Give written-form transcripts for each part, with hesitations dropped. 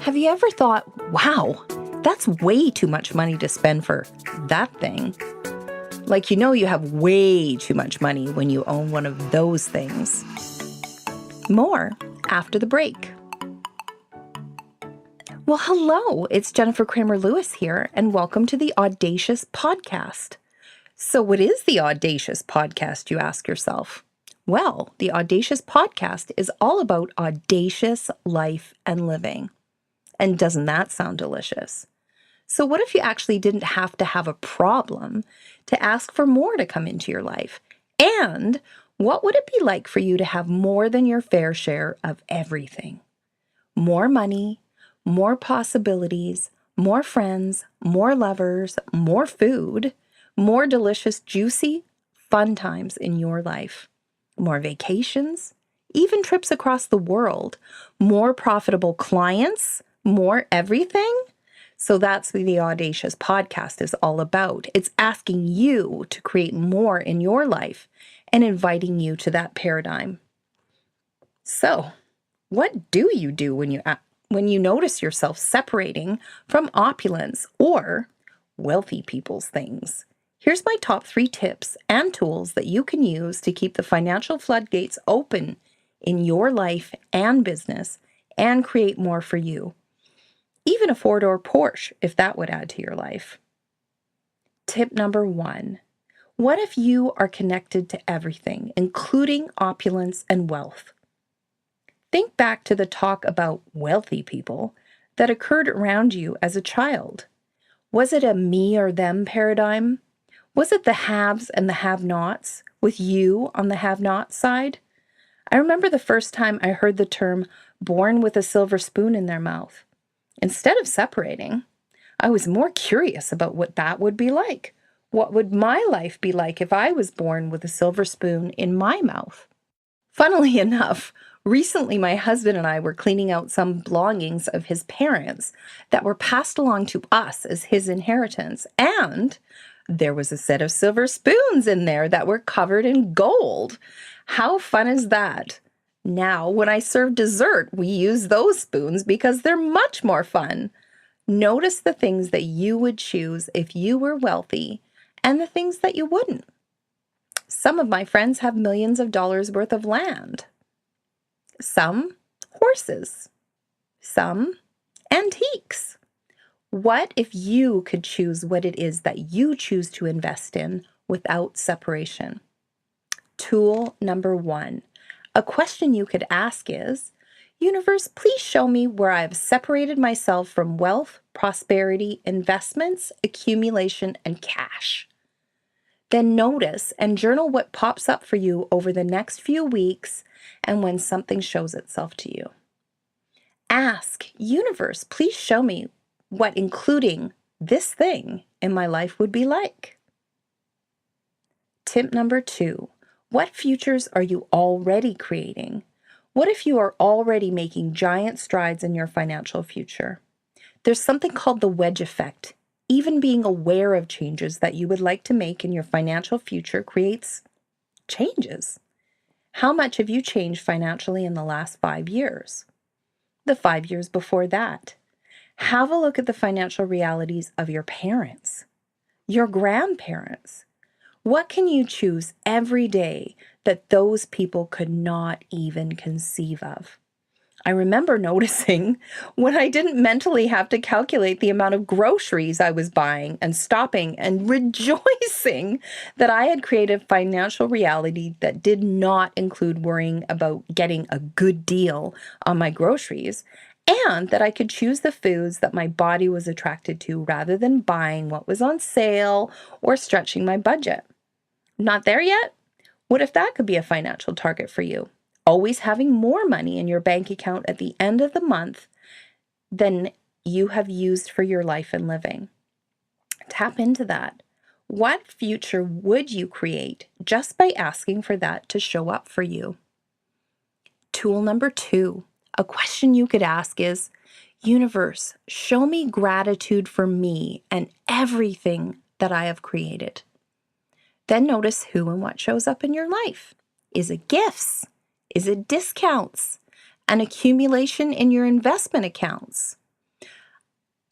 Have you ever thought, wow, that's way too much money to spend for that thing? Like, you have way too much money when you own one of those things. More after the break. Well, hello, it's Jennifer Cramer Lewis here, and welcome to the Audacious Podcast. So what is the Audacious Podcast, you ask yourself? Well, the Audacious Podcast is all about audacious life and living. And doesn't that sound delicious? So what if you actually didn't have to have a problem to ask for more to come into your life? And what would it be like for you to have more than your fair share of everything? More money, more possibilities, more friends, more lovers, more food, more delicious, juicy, fun times in your life, more vacations, even trips across the world, more profitable clients, more everything? So that's what the Audacious Podcast is all about. It's asking you to create more in your life and inviting you to that paradigm. So, what do you do when you notice yourself separating from opulence or wealthy people's things? Here's my top 3 tips and tools that you can use to keep the financial floodgates open in your life and business and create more for you. Even a 4-door Porsche, if that would add to your life. Tip number 1. What if you are connected to everything, including opulence and wealth? Think back to the talk about wealthy people that occurred around you as a child. Was it a me or them paradigm? Was it the haves and the have-nots, with you on the have-not side? I remember the first time I heard the term born with a silver spoon in their mouth. Instead of separating, I was more curious about what that would be like. What would my life be like if I was born with a silver spoon in my mouth? Funnily enough, recently my husband and I were cleaning out some belongings of his parents that were passed along to us as his inheritance, and there was a set of silver spoons in there that were covered in gold. How fun is that? Now, when I serve dessert, we use those spoons because they're much more fun. Notice the things that you would choose if you were wealthy and the things that you wouldn't. Some of my friends have millions of dollars worth of land. Some horses. Some antiques. What if you could choose what it is that you choose to invest in without separation? Tool number 1. A question you could ask is, Universe, please show me where I have separated myself from wealth, prosperity, investments, accumulation, and cash. Then notice and journal what pops up for you over the next few weeks and when something shows itself to you. Ask, Universe, please show me what including this thing in my life would be like. Tip number 2. What futures are you already creating? What if you are already making giant strides in your financial future? There's something called the wedge effect. Even being aware of changes that you would like to make in your financial future creates changes. How much have you changed financially in the last 5 years? The 5 years before that? Have a look at the financial realities of your parents, your grandparents. What can you choose every day that those people could not even conceive of? I remember noticing when I didn't mentally have to calculate the amount of groceries I was buying and stopping and rejoicing that I had created a financial reality that did not include worrying about getting a good deal on my groceries, and that I could choose the foods that my body was attracted to rather than buying what was on sale or stretching my budget. Not there yet? What if that could be a financial target for you? Always having more money in your bank account at the end of the month than you have used for your life and living. Tap into that. What future would you create just by asking for that to show up for you? Tool number 2. A question you could ask is, Universe, show me gratitude for me and everything that I have created. Then notice who and what shows up in your life. Is it gifts? Is it discounts? An accumulation in your investment accounts?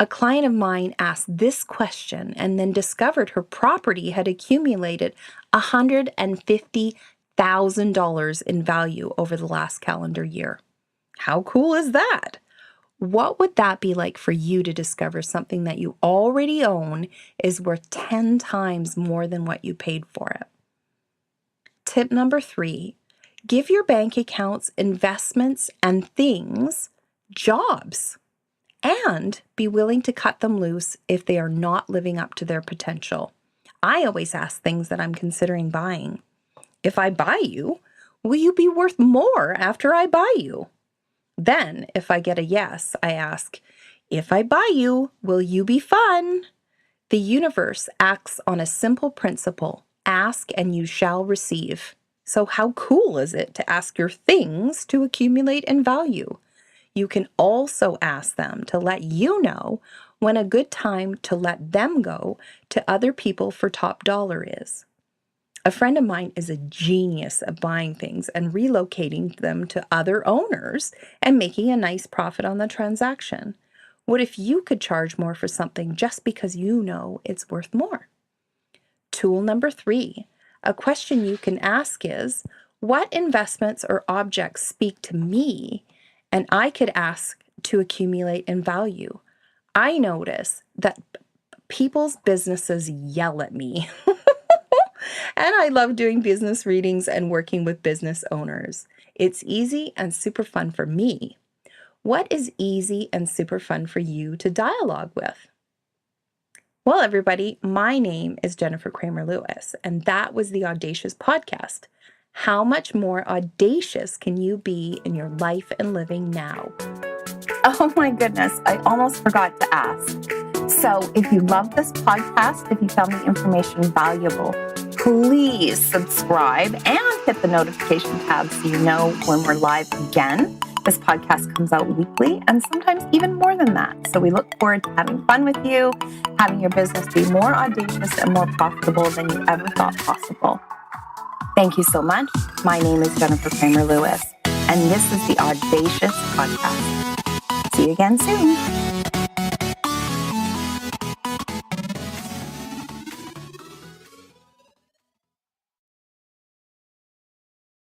A client of mine asked this question and then discovered her property had accumulated $150,000 in value over the last calendar year. How cool is that? What would that be like for you to discover something that you already own is worth 10 times more than what you paid for it? Tip number 3, give your bank accounts, investments, and things jobs, and be willing to cut them loose if they are not living up to their potential. I always ask things that I'm considering buying. If I buy you, will you be worth more after I buy you? Then, if I get a yes, I ask, if I buy you, will you be fun? The universe acts on a simple principle: ask and you shall receive. So how cool is it to ask your things to accumulate in value? You can also ask them to let you know when a good time to let them go to other people for top dollar is. A friend of mine is a genius at buying things and relocating them to other owners and making a nice profit on the transaction. What if you could charge more for something just because you know it's worth more? Tool number 3, a question you can ask is, what investments or objects speak to me and I could ask to accumulate in value? I notice that people's businesses yell at me. And I love doing business readings and working with business owners. It's easy and super fun for me. What is easy and super fun for you to dialogue with? Well, everybody, my name is Jennifer Cramer Lewis, and that was the Audacious Podcast. How much more audacious can you be in your life and living now? Oh my goodness, I almost forgot to ask. So if you love this podcast, if you found the information valuable, please subscribe and hit the notification tab so you know when we're live again. This podcast comes out weekly and sometimes even more than that. So we look forward to having fun with you, having your business be more audacious and more profitable than you ever thought possible. Thank you so much. My name is Jennifer Cramer Lewis, and this is the Audacious Podcast. See you again soon.